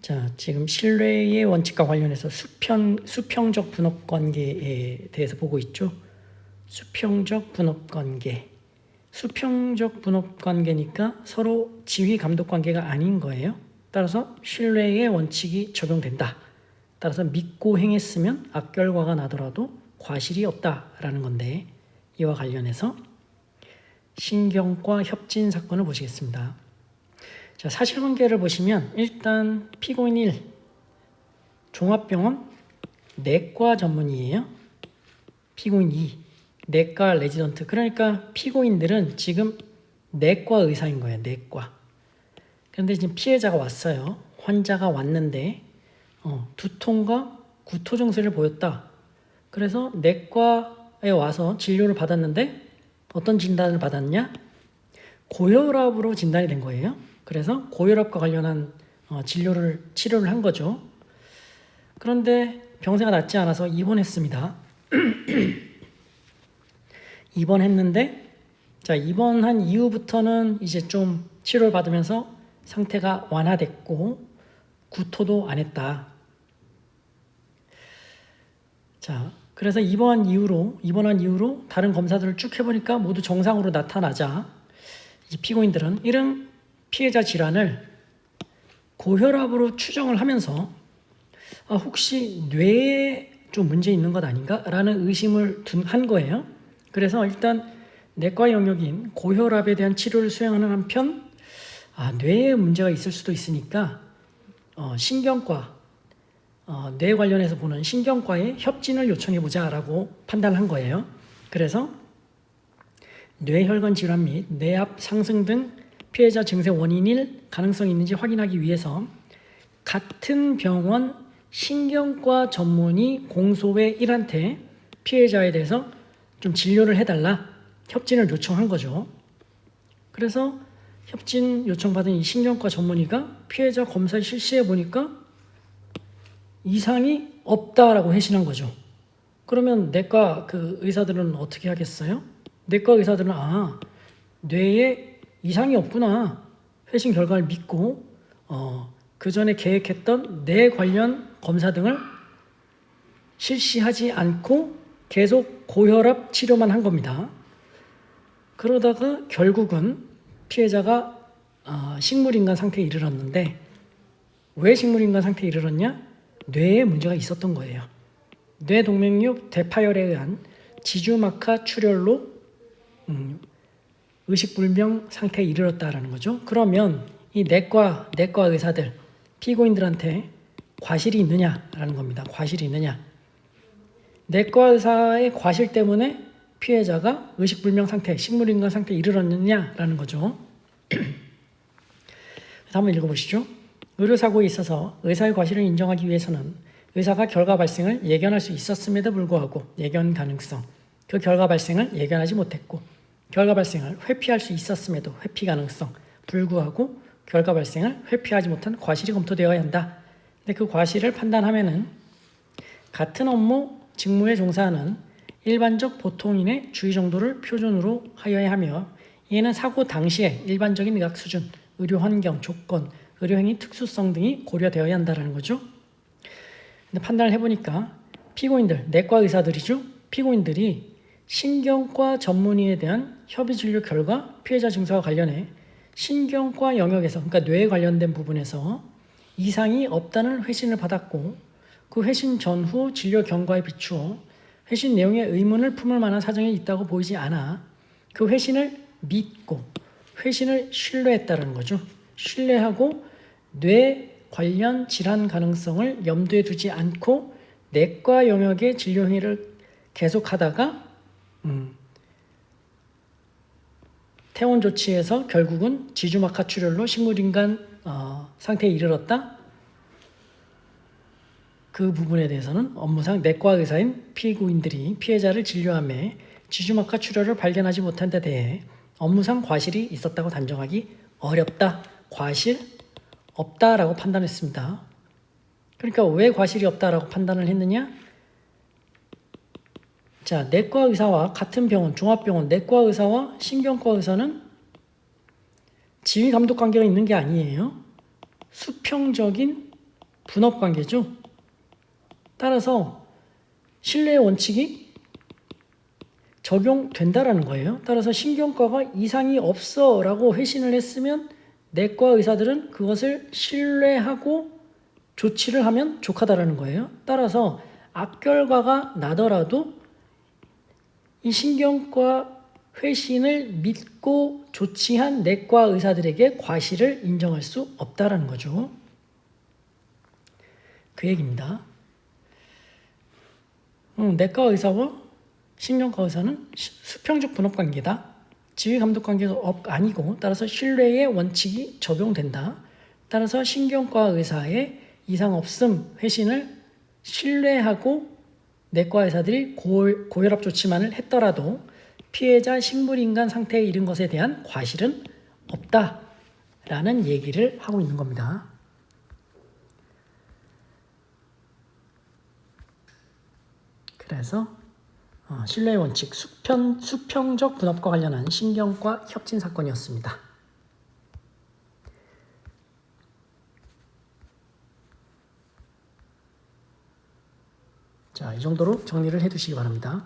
자, 지금 신뢰의 원칙과 관련해서 수평적 분업 관계에 대해서 보고 있죠. 수평적 분업 관계. 수평적 분업 관계니까 서로 지휘 감독 관계가 아닌 거예요. 따라서 신뢰의 원칙이 적용된다. 따라서 믿고 행했으면 악결과가 나더라도 과실이 없다라는 건데, 이와 관련해서 신경과 협진 사건을 보시겠습니다. 자, 사실관계를 보시면 일단 피고인 1, 종합병원 내과 전문의예요. 피고인 2, 내과 레지던트. 그러니까 피고인들은 지금 내과 의사인 거예요. 내과. 그런데 지금 피해자가 왔어요. 환자가 왔는데 두통과 구토 증세를 보였다. 그래서 내과에 와서 진료를 받았는데 어떤 진단을 받았냐? 고혈압으로 진단이 된 거예요. 그래서 고혈압과 관련한 치료를 한 거죠. 그런데 병세가 낫지 않아서 입원했습니다. 입원했는데, 자, 입원한 이후부터는 이제 좀 치료를 받으면서 상태가 완화됐고 구토도 안 했다. 자, 그래서 입원한 이후로 다른 검사들을 쭉 해보니까 모두 정상으로 나타나자 이 피고인들은 이런 피해자 질환을 고혈압으로 추정을 하면서 혹시 뇌에 좀 문제 있는 것 아닌가? 라는 의심을 한 거예요. 그래서 일단 내과 영역인 고혈압에 대한 치료를 수행하는 한편 뇌에 문제가 있을 수도 있으니까 신경과 뇌 관련해서 보는 신경과에 협진을 요청해보자 라고 판단한 거예요. 그래서 뇌혈관 질환 및 뇌압 상승 등 피해자 증세 원인일 가능성이 있는지 확인하기 위해서 같은 병원 신경과 전문의 공소회 1한테 피해자에 대해서 좀 진료를 해달라 협진을 요청한 거죠. 그래서 협진 요청받은 이 신경과 전문의가 피해자 검사를 실시해 보니까 이상이 없다라고 회신한 거죠. 그러면 내과 의사들은 어떻게 하겠어요? 내과 의사들은 뇌에 이상이 없구나 회신 결과를 믿고 그 전에 계획했던 뇌 관련 검사 등을 실시하지 않고 계속 고혈압 치료만 한 겁니다. 그러다가 결국은 피해자가 식물인간 상태에 이르렀는데, 왜 식물인간 상태에 이르렀냐? 뇌에 문제가 있었던 거예요. 뇌동맥류 대파열에 의한 지주막하 출혈로 의식불명 상태에 이르렀다라는 거죠. 그러면 이 내과 의사들, 피고인들한테 과실이 있느냐라는 겁니다. 과실이 있느냐. 내과 의사의 과실 때문에 피해자가 의식불명 상태, 식물인간 상태에 이르렀느냐라는 거죠. 한번 읽어보시죠. 의료사고에 있어서 의사의 과실을 인정하기 위해서는 의사가 결과 발생을 예견할 수 있었음에도 불구하고 예견 가능성, 그 결과 발생을 예견하지 못했고 결과 발생을 회피할 수 있었음에도 회피 가능성, 불구하고 결과 발생을 회피하지 못한 과실이 검토되어야 한다. 근데 그 과실을 판단하면은 같은 업무, 직무에 종사하는 일반적 보통인의 주의 정도를 표준으로 하여야 하며, 이에는 사고 당시의 일반적인 의학 수준, 의료 환경, 조건, 의료행위 특수성 등이 고려되어야 한다는 거죠. 근데 판단을 해보니까 피고인들, 내과 의사들이죠. 피고인들이 신경과 전문의에 대한 협의 진료 결과 피해자 증세와 관련해 신경과 영역에서, 그러니까 뇌에 관련된 부분에서 이상이 없다는 회신을 받았고, 그 회신 전후 진료 경과에 비추어 회신 내용에 의문을 품을 만한 사정이 있다고 보이지 않아 그 회신을 믿고 회신을 신뢰했다는 거죠. 신뢰하고 뇌 관련 질환 가능성을 염두에 두지 않고 내과 영역의 진료 행위를 계속하다가 퇴원 조치에서 결국은 지주막하 출혈로 식물인간 상태에 이르렀다. 그 부분에 대해서는 업무상 내과 의사인 피고인들이 피해자를 진료함에 지주막하 출혈을 발견하지 못한 데 대해 업무상 과실이 있었다고 단정하기 어렵다. 과실 없다라고 판단했습니다. 그러니까 왜 과실이 없다라고 판단을 했느냐? 자, 내과 의사와 같은 병원, 종합병원 내과 의사와 신경과 의사는 지휘 감독 관계가 있는 게 아니에요. 수평적인 분업관계죠. 따라서 신뢰의 원칙이 적용된다라는 거예요. 따라서 신경과가 이상이 없어 라고 회신을 했으면 내과 의사들은 그것을 신뢰하고 조치를 하면 족하다라는 거예요. 따라서 악결과가 나더라도 이 신경과 회신을 믿고 조치한 내과 의사들에게 과실을 인정할 수 없다라는 거죠. 그 얘기입니다. 내과 의사와 신경과 의사는 수평적 분업관계다. 지휘감독관계가 아니고 따라서 신뢰의 원칙이 적용된다. 따라서 신경과 의사의 이상 없음 회신을 신뢰하고 내과 의사들이 고혈압 조치만을 했더라도 피해자 식물인간 상태에 이른 것에 대한 과실은 없다라는 얘기를 하고 있는 겁니다. 그래서 신뢰의 원칙, 수평적 분업과 관련한 신경과 협진 사건이었습니다. 자, 이 정도로 정리를 해두시기 바랍니다.